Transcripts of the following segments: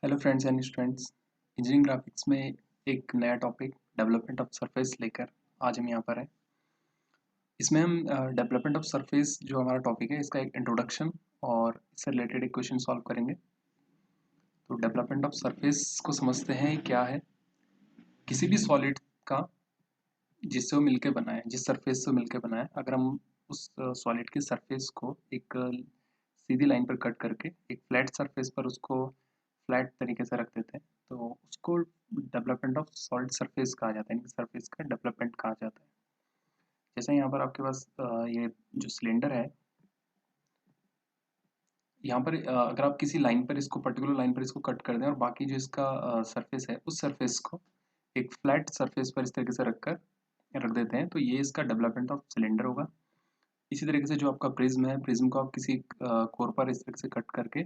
Hello friends and students. Engineering graphics में एक नया टॉपिक डेवलपमेंट ऑफ सरफेस लेकर आज हम यहाँ पर हैं। इसमें हम डेवलपमेंट ऑफ सरफेस जो हमारा टॉपिक है इसका एक इंट्रोडक्शन और इससे रिलेटेड एक क्वेश्चन सॉल्व करेंगे। तो डेवलपमेंट ऑफ सरफेस को समझते हैं क्या है। किसी भी सॉलिड का जिससे वो मिलके बना है, जिस सरफेस से मिलके बना है, अगर हम उस सॉलिड के सरफेस को एक सीधी लाइन पर कट करके एक फ्लैट सरफेस पर उसको फ्लैट तरीके से रख देते हैं तो उसको डेवलपमेंट ऑफ सॉलिड सरफेस कहा जाता है, यानी कि सरफेस का डेवलपमेंट कहा जाता है। जैसे यहाँ पर आपके पास ये जो सिलेंडर है, यहाँ पर अगर आप किसी लाइन पर इसको पर्टिकुलर लाइन पर इसको कट कर दें और बाकी जो इसका सरफेस है उस सरफेस को एक फ्लैट सरफेस पर इस तरीके से रख देते हैं तो ये इसका डेवलपमेंट ऑफ सिलेंडर होगा। इसी तरीके से जो आपका प्रिज्म है, प्रिज्म को आप किसी कोर पर इस तरीके से कट करके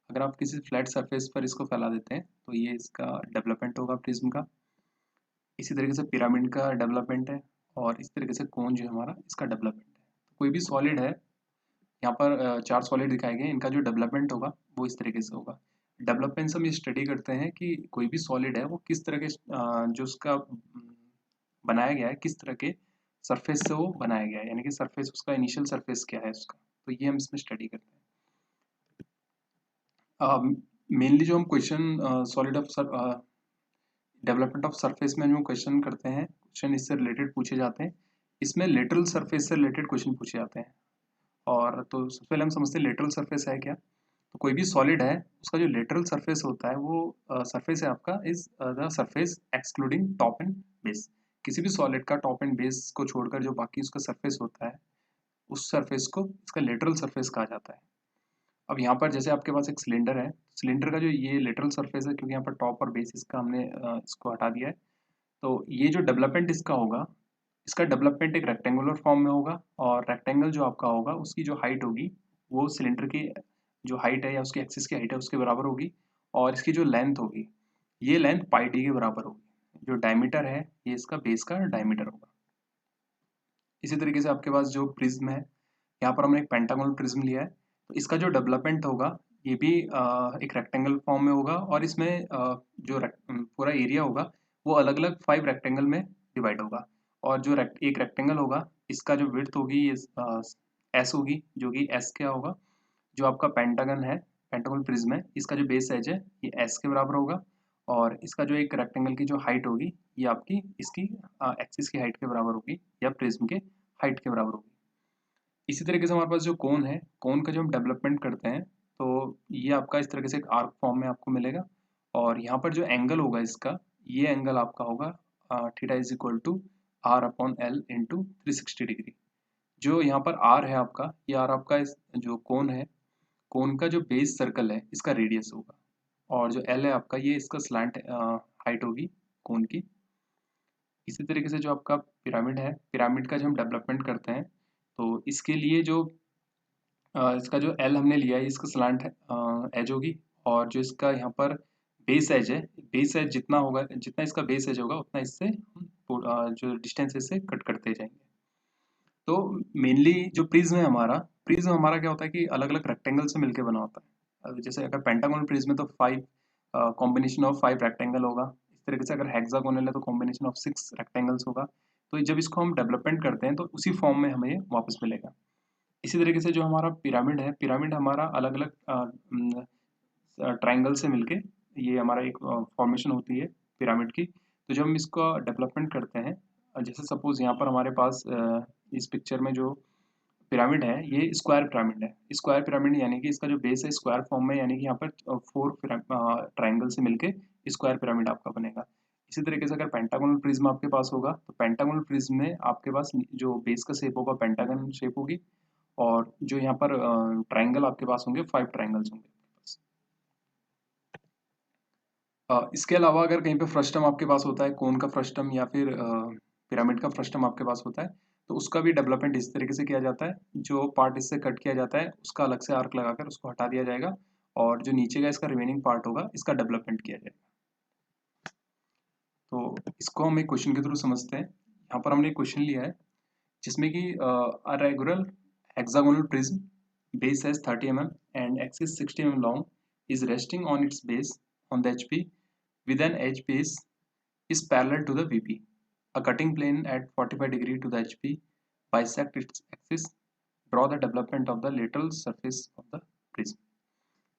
अगर आप किसी फ्लैट सरफेस पर इसको फैला देते हैं तो ये इसका डेवलपमेंट होगा प्रिज्म का। इसी तरीके से पिरामिड का डेवलपमेंट है और इस तरीके से कोन जो है हमारा इसका डेवलपमेंट है। तो कोई भी सॉलिड है, यहाँ पर चार सॉलिड दिखाए गए, इनका जो डेवलपमेंट होगा वो इस तरीके से होगा। डेवलपमेंट से हम ये स्टडी करते हैं कि कोई भी सॉलिड है वो किस तरह के जो उसका बनाया गया है, किस तरह के सरफेस से वो बनाया गया है, यानी कि सरफेस उसका इनिशियल सरफेस क्या है उसका, तो ये हम इसमें स्टडी करते हैं। मेनली जो हम question solid of development of surface में जो क्वेश्चन करते हैं, क्वेश्चन इससे रिलेटेड पूछे जाते हैं। इसमें लेटरल सरफेस से रिलेटेड क्वेश्चन पूछे जाते हैं। और तो सबसे पहले हम समझते हैं लेटरल सरफेस है क्या। तो कोई भी सॉलिड है उसका जो लेटरल सरफेस होता है वो सरफेस है आपका is the surface excluding top and base. किसी भी सॉलिड का टॉप एंड बेस को छोड़कर जो बाकी उसका सरफेस होता है उस सरफेस को इसका लेटरल सरफेस कहा जाता है। अब यहाँ पर जैसे आपके पास एक सिलेंडर है, सिलेंडर का जो ये लेटरल सरफेस है, क्योंकि यहाँ पर टॉप और बेस इसका हमने इसको हटा दिया है, तो ये जो डेवलपमेंट इसका होगा, इसका डेवलपमेंट एक रेक्टेंगुलर फॉर्म में होगा और रेक्टेंगल जो आपका होगा उसकी जो हाइट होगी वो सिलेंडर की जो हाइट है या उसकी एक्सिस की हाइट है उसके बराबर होगी। और इसकी जो लेंथ होगी ये लेंथ पाई डी के बराबर होगी। जो डायमीटर है ये इसका बेस का डायमीटर होगा। इसी तरीके से आपके पास जो प्रिज्म है, यहाँ पर हमने एक पेंटागोनल प्रिज्म लिया है, तो इसका जो डेवलपमेंट होगा ये भी एक रेक्टेंगल फॉर्म में होगा और इसमें जो पूरा एरिया होगा वो अलग अलग 5 रेक्टेंगल में डिवाइड होगा। और जो एक रेक्टेंगल होगा इसका जो विड्थ होगी ये एस होगी, जो कि एस क्या होगा, जो आपका पेंटागन है, पेंटागोनल प्रिज्म है, इसका जो बेस एज है ये एस के बराबर होगा। और इसका जो एक रेक्टेंगल की जो हाइट होगी ये आपकी इसकी एक्सिस की हाइट के बराबर होगी या प्रिज्म के हाइट के बराबर होगी। इसी तरीके से हमारे पास जो कोन है, कोन का जो हम डेवलपमेंट करते हैं तो ये आपका इस तरीके से एक आर्क फॉर्म में आपको मिलेगा। और यहाँ पर जो एंगल होगा इसका, ये एंगल आपका होगा theta is equal to r upon l into 360 degree. जो यहाँ पर आर है आपका, ये आर आपका इस जो कोन है, कोन का जो बेस सर्कल है इसका रेडियस होगा। और जो एल है आपका ये इसका स्लैंट हाइट होगी कोन की। इसी तरीके से जो आपका पिरामिड है, पिरामिड का जो हम डेवलपमेंट करते हैं तो इसके लिए जो इसका जो एल हमने लिया है इसका स्लांट एज होगी। और जो इसका यहाँ पर बेस एज है, बेस एज जितना होगा, जितना इसका बेस एज होगा उतना इससे जो डिस्टेंस इससे कट करते जाएंगे। तो मेनली जो प्रिज्म है हमारा, प्रिज्म हमारा क्या होता है कि अलग अलग रेक्टेंगल से मिलकर बना होता है। जैसे अगर पेंटागोनल प्रिज्म है तो 5 कॉम्बिनेशन ऑफ 5 रेक्टेंगल होगा। इस तरीके से अगर हेक्सागोनल है तो कॉम्बिनेशन ऑफ 6 रेक्टेंगल्स होगा। तो जब इसको हम डेवलपमेंट करते हैं तो उसी फॉर्म में हमें ये वापस मिलेगा। इसी तरीके से जो हमारा पिरामिड है, पिरामिड हमारा अलग अलग ट्राइंगल से मिलके ये हमारा एक फॉर्मेशन होती है पिरामिड की। तो जब हम इसको डेवलपमेंट करते हैं, जैसे सपोज यहाँ पर हमारे पास इस पिक्चर में जो पिरामिड है ये स्क्वायर पिरामिड है। स्क्वायर पिरामिड यानी कि इसका जो बेस है स्क्वायर फॉर्म में, यानी कि यहाँ पर 4 ट्राइंगल से मिलके स्क्वायर पिरामिड आपका बनेगा। इसी तरीके से अगर पेंटागोनल प्रिज्म आपके पास होगा तो पेंटागोनल प्रिज्म में आपके पास जो बेस का शेप होगा पेंटागन शेप होगी। और जो यहाँ पर ट्राइंगल आपके पास होंगे 5 ट्राइंगल्स होंगे। इसके अलावा अगर कहीं पे फ्रस्टम आपके पास होता है, कोन का फ्रस्टम या फिर पिरामिड का फ्रस्टम आपके पास होता है, तो उसका भी डेवलपमेंट इस तरीके से किया जाता है। जो पार्ट इससे कट किया जाता है उसका अलग से आर्क लगाकर उसको हटा दिया जाएगा और जो नीचे का इसका रिमेनिंग पार्ट होगा इसका डेवलपमेंट किया जाएगा। तो इसको हम एक क्वेश्चन के थ्रू समझते हैं। यहाँ पर हमने एक क्वेश्चन लिया है जिसमें कि a regular hexagonal prism base has 30 mm and axis 60 mm long is resting on its base on the HP with an edge base is parallel to the VP. A cutting plane at 45 degree to the HP bisect its axis. Draw the development of the lateral surface of the prism.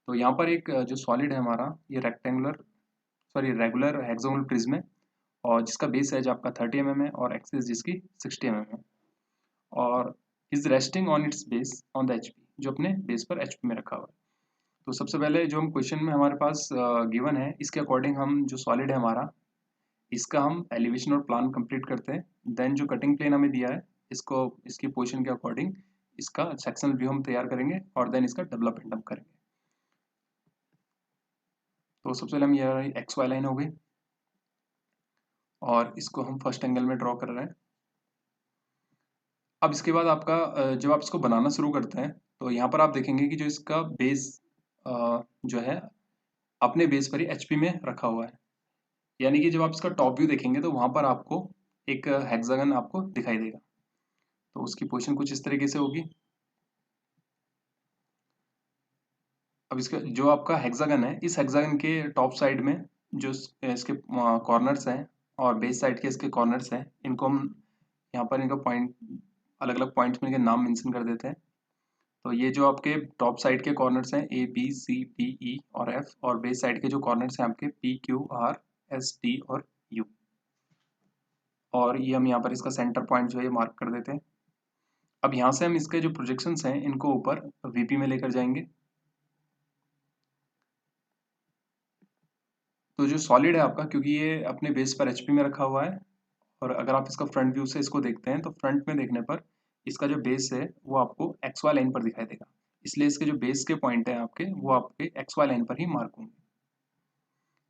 तो यहाँ पर एक जो solid है हमारा ये regular hexagonal prism है और जिसका बेस एज आपका 30 mm है और एक्सिस जिसकी 60 mm है और is resting on it's base on the HP, जो अपने बेस पर HP में रखा हुआ है। तो सबसे पहले जो हम क्वेश्चन में हमारे पास गिवन है इसके अकॉर्डिंग हम जो सॉलिड है हमारा इसका हम एलिवेशन और प्लान कंप्लीट करते हैं। देन जो कटिंग प्लेन हमें दिया है इसको इसकी पोजीशन के अकॉर्डिंग इसका सेक्शनल व्यू हम तैयार करेंगे और देन इसका डेवलपमेंट हम करेंगे। तो सबसे पहले हम ये एक्स वाई लाइन हो गई और इसको हम फर्स्ट एंगल में ड्रॉ कर रहे हैं। अब इसके बाद आपका जब आप इसको बनाना शुरू करते हैं तो यहाँ पर आप देखेंगे कि जो इसका बेस जो है अपने बेस पर ही HP में रखा हुआ है, यानी कि जब आप इसका टॉप व्यू देखेंगे तो वहां पर आपको एक हेक्सागन आपको दिखाई देगा। तो उसकी पोजीशन कुछ इस तरीके से होगी। अब इसका जो आपका हेक्सागन है इस हेक्सागन के टॉप साइड में जो इसके कॉर्नर्स हैं और बेस साइड के इसके कॉर्नर्स हैं इनको हम यहाँ पर इनका पॉइंट अलग अलग पॉइंट्स में इनके नाम मेंशन कर देते हैं। तो ये जो आपके टॉप साइड के कॉर्नर्स हैं ABCDE और F और बेस साइड के जो कॉर्नर्स हैं आपके PQRST और U, और ये हम यहाँ पर इसका सेंटर पॉइंट जो है ये मार्क कर देते हैं। अब यहाँ से हम इसके जो प्रोजेक्शंस हैं इनको ऊपर VP में लेकर जाएंगे। तो जो सॉलिड है आपका क्योंकि ये अपने बेस पर HP में रखा हुआ है और अगर आप इसका फ्रंट व्यू से इसको देखते हैं तो फ्रंट में देखने पर इसका जो बेस है वो आपको XY लाइन पर दिखाई देगा, इसलिए इसके जो बेस के पॉइंट है आपके वो आपके XY लाइन पर ही मार्क होंगे।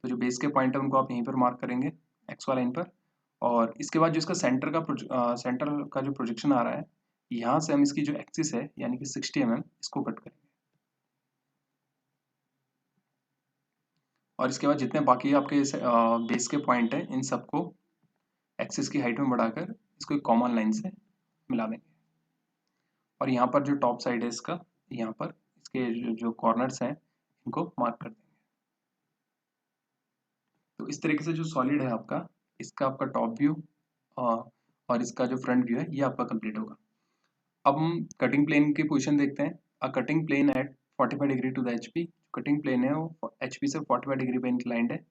तो जो बेस के पॉइंट है उनको आप यहीं पर मार्क करेंगे XY लाइन पर, और इसके बाद जो इसका सेंटर का जो प्रोजेक्शन आ रहा है यहाँ से हम इसकी जो एक्सिस है यानी कि 60 mm इसको कट करेंगे और इसके बाद जितने बाकी आपके बेस के पॉइंट हैं इन सबको एक्सिस की हाइट में बढ़ाकर इसको एक कॉमन लाइन से मिला देंगे और यहाँ पर जो टॉप साइड है इसका यहाँ पर इसके जो कॉर्नर्स हैं इनको मार्क कर देंगे। तो इस तरीके से जो सॉलिड है आपका इसका आपका टॉप व्यू और इसका जो फ्रंट व्यू है ये आपका कंप्लीट होगा। अब हम कटिंग प्लेन की पोजीशन देखते हैं। A cutting plane at 45 degree to the HP, cutting plane है वो HP से 45 डिग्री पे इंक्लाइंड है।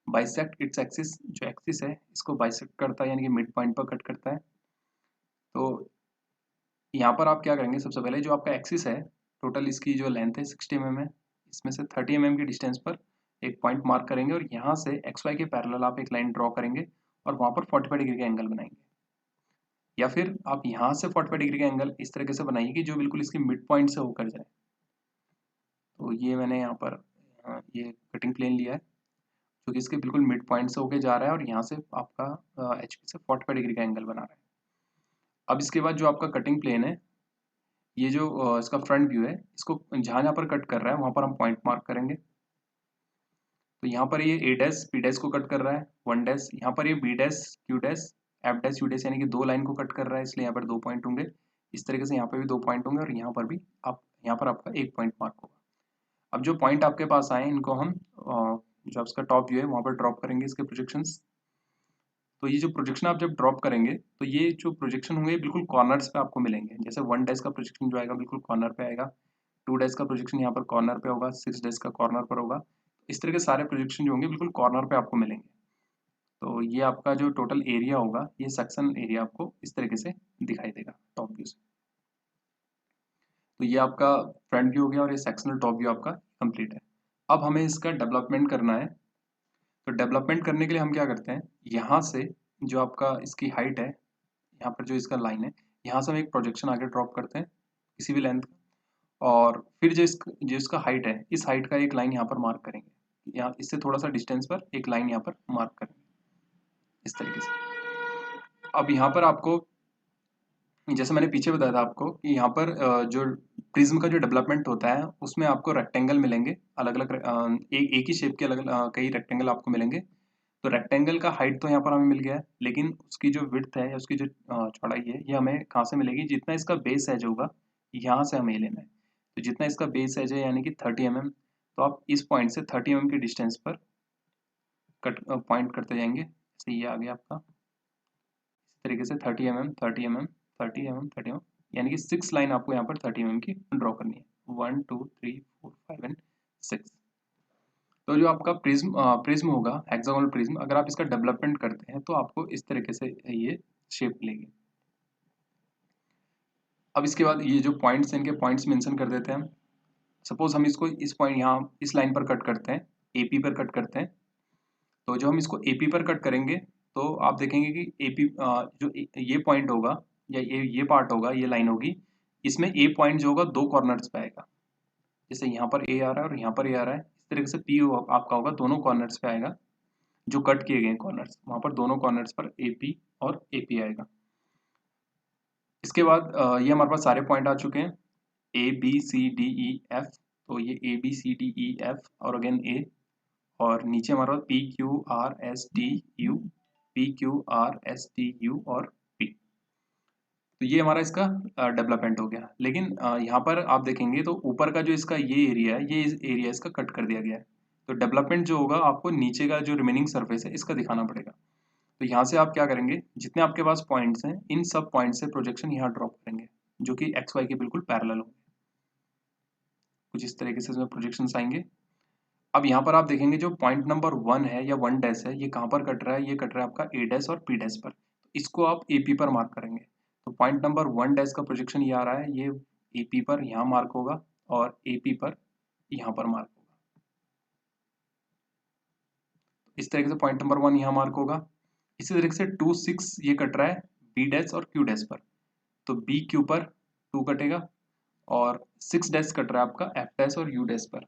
बाइसेक्ट इट्स एक्सिस, जो एक्सिस है इसको बाइसेक्ट करता है यानी कि मिड पॉइंट पर कट करता है। तो यहाँ पर आप क्या करेंगे, सबसे पहले जो आपका एक्सिस है टोटल इसकी जो लेंथ है 60 mm है, इसमें से 30 mm की डिस्टेंस पर एक पॉइंट मार्क करेंगे और यहाँ से XY के पैरेलल आप एक लाइन ड्रॉ करेंगे और वहाँ पर 45 डिग्री का एंगल बनाएंगे, या फिर आप यहाँ से 45 डिग्री का एंगल इस तरीके से बनाइए कि जो बिल्कुल इसकी मिड पॉइंट से होकर जाए। तो ये मैंने यहाँ पर ये कटिंग प्लेन लिया है जो कि इसके बिल्कुल मिड पॉइंट से होकर जा रहा है और यहाँ से आपका HP से 45 डिग्री का एंगल बना रहा है। अब इसके बाद जो आपका कटिंग प्लेन है ये जो इसका फ्रंट व्यू है इसको जहाँ जहाँ पर कट कर रहा है वहाँ पर हम पॉइंट मार्क करेंगे। तो यहाँ पर ये A डैश P डैश को कट कर रहा है 1 डैश, यहाँ पर ये B dash Q dash F dash U dash यानी कि 2 लाइन को कट कर रहा है, इसलिए यहाँ पर 2 पॉइंट होंगे। इस तरीके से यहाँ पर भी 2 पॉइंट होंगे और यहाँ पर भी यहाँ पर आपका 1 पॉइंट मार्क होगा। अब जो पॉइंट आपके पास आए इनको हम जो इसका टॉप व्यू है वहाँ पर ड्रॉप करेंगे इसके प्रोजेक्शंस। तो ये जो प्रोजेक्शन आप जब ड्रॉप करेंगे तो ये जो प्रोजेक्शन होंगे बिल्कुल कॉर्नर्स पे आपको मिलेंगे। जैसे 1 डैश का प्रोजेक्शन जो आएगा बिल्कुल कॉर्नर पे आएगा, 2 डैश का प्रोजेक्शन यहाँ पर कॉर्नर पे होगा, 6 डैश का कॉर्नर पर होगा। इस तरह के सारे प्रोजेक्शन जो होंगे बिल्कुल कॉर्नर पे आपको मिलेंगे। तो ये आपका जो टोटल एरिया होगा ये सेक्शन एरिया आपको इस तरीके से दिखाई देगा टॉप व्यू से। तो ये आपका फ्रंट व्यू हो गया और ये सेक्शनल टॉप व्यू आपका कंप्लीट है। अब हमें इसका डेवलपमेंट करना है। तो डेवलपमेंट करने के लिए हम क्या करते हैं, यहाँ से जो आपका इसकी हाइट है यहाँ पर जो इसका लाइन है यहाँ से हम एक प्रोजेक्शन आगे ड्रॉप करते हैं किसी भी लेंथ का, और फिर जो इसका हाइट है इस हाइट का एक लाइन यहाँ पर मार्क करेंगे, यहाँ इससे थोड़ा सा डिस्टेंस पर एक लाइन यहाँ पर मार्क करेंगे इस तरीके से। अब यहाँ पर आपको जैसे मैंने पीछे बताया था आपको कि यहाँ पर जो प्रिज्म का जो डेवलपमेंट होता है उसमें आपको रेक्टेंगल मिलेंगे अलग अलग एक ही शेप के अलग कई रेक्टेंगल आपको मिलेंगे। तो रेक्टेंगल का हाइट तो यहाँ पर हमें मिल गया है, लेकिन उसकी जो विड्थ है या उसकी जो चौड़ाई है ये हमें कहाँ से मिलेगी, जितना इसका बेस एज होगा यहाँ से हमें लेना है। तो जितना इसका बेस एज है यानी कि 30 mm, तो आप इस पॉइंट से 30 mm की डिस्टेंस पर पॉइंट करते जाएंगे। जैसे ये आ गया आपका इस तरीके से 30 mm 30 mm 30 mm 30 mm, यानी कि 6 लाइन आपको यहाँ पर 30 mm की ड्रॉ करनी है। 1 2 3 4 5 एंड 6। तो जो आपका प्रिज्म होगा हेक्सागोनल प्रिज्म, अगर आप इसका डेवलपमेंट करते हैं तो आपको इस तरीके से ये शेप मिलेगी। अब इसके बाद ये जो पॉइंट्स हैं इनके पॉइंट्स मेंशन कर देते हैं। सपोज हम इसको इस पॉइंट यहाँ इस लाइन पर कट करते हैं, एपी पर कट करते हैं। तो जो हम इसको एपी पर कट करेंगे तो आप देखेंगे कि एपी जो ये पॉइंट होगा या ये पार्ट होगा, ये लाइन होगी, इसमें ए पॉइंट जो होगा दो कॉर्नर्स पे आएगा। जैसे यहाँ पर ए आ रहा है और यहाँ पर ए आ रहा है, इस तरीके से पी आपका होगा दोनों कॉर्नर्स पे आएगा। जो कट किए गए कॉर्नर्स वहां पर दोनों कॉर्नर्स पर एपी और एपी आएगा। इसके बाद ये हमारे पास सारे पॉइंट आ चुके हैं, A B C D E F. तो ये A B C D E F और अगेन ए, और नीचे हमारे पास P Q R S T U, P Q R S T U और पी। तो ये हमारा इसका डेवलपमेंट हो गया। लेकिन यहाँ पर आप देखेंगे तो ऊपर का जो इसका ये एरिया है, ये एरिया इसका कट कर दिया गया है। तो डेवलपमेंट जो होगा आपको नीचे का जो रिमेनिंग सरफेस है इसका दिखाना पड़ेगा। तो यहाँ से आप क्या करेंगे, जितने आपके पास पॉइंट्स हैं इन सब पॉइंट से प्रोजेक्शन यहाँ ड्रॉप करेंगे जो कि एक्स वाई के बिल्कुल पैरेलल होंगे। कुछ इस तरीके से इसमें प्रोजेक्शंस आएंगे। अब यहाँ पर आप देखेंगे जो पॉइंट नंबर 1 है या 1 डैश है, ये कहाँ पर कट रहा है, ये कट रहा है आपका ए डैश और पी डैश पर। तो इसको आप एपी पर मार्क करेंगे। तो पॉइंट नंबर 1 डैश का प्रोजेक्शन ये आ रहा है, ये एपी पर यहाँ मार्क होगा और एपी पर यहाँ पर मार्क होगा। इस तरीके से पॉइंट नंबर 1 यहाँ मार्क होगा। इसी तरीके से 2 6 ये कट रहा है बी डैश और क्यू डैश पर, तो बी क्यू पर 2 कटेगा, और 6 डैश कट रहा है आपका एफ डैश और यू डैश पर,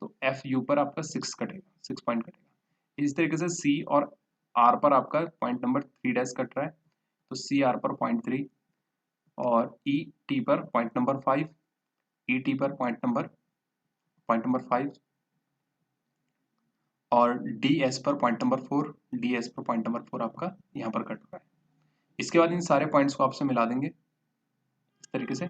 तो एफ यू पर आपका 6 कटेगा, 6 पॉइंट कटेगा। इस तरीके से सी और आर पर आपका पॉइंट नंबर 3 डैश कट रहा है, तो सी आर पर 0.3, और ई टी पर पॉइंट नंबर 5, ई टी पर पॉइंट नंबर 5, और डी एस पर पॉइंट नंबर 4, डी एस पर पॉइंट नंबर 4 आपका यहाँ पर कट रहा है। इसके बाद इन सारे पॉइंट्स को आपसे मिला देंगे इस तरीके से,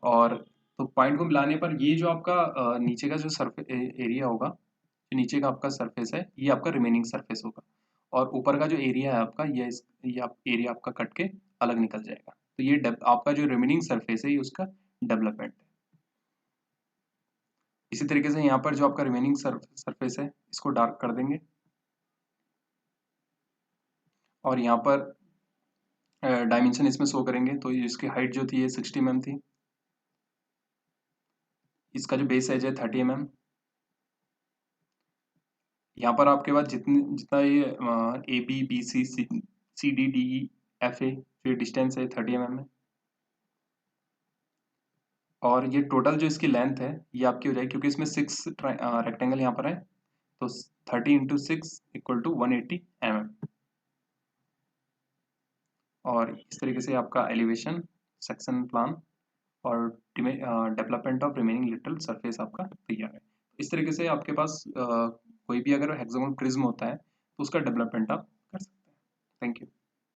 और तो पॉइंट को मिलाने पर ये जो आपका नीचे का जो सरफेस एरिया होगा, जो नीचे का आपका सरफेस है ये आपका रिमेनिंग सरफेस होगा, और ऊपर का जो एरिया है आपका ये एरिया आपका कट के अलग निकल जाएगा। तो ये आपका जो रिमेनिंग सरफेस है ये उसका डेवलपमेंट है। इसी तरीके से यहाँ पर जो आपका रिमेनिंग सरफेस है इसको डार्क कर देंगे, और यहाँ पर डायमेंशन इसमें शो करेंगे। तो इसकी हाइट जो थी ये 60 mm थी, इसका जो बेस एज है 30 mm। यहाँ पर आपके पास जितना ये A B B C C D D E F A जो डिस्टेंस है 30 mm है, और ये टोटल जो इसकी लेंथ है ये आपकी हो जाएगी, क्योंकि इसमें 6 रेक्टेंगल यहाँ पर है, तो 30 इंटू 6 इक्वल टू 180 mm। और इस तरीके से आपका एलिवेशन, सेक्शन प्लान और development of remaining little surface आपका तैयार है। इस तरीके से आपके पास कोई भी अगर हेक्सागोनल प्रिज्म होता है तो उसका डेवलपमेंट आप कर सकते हैं। Thank you.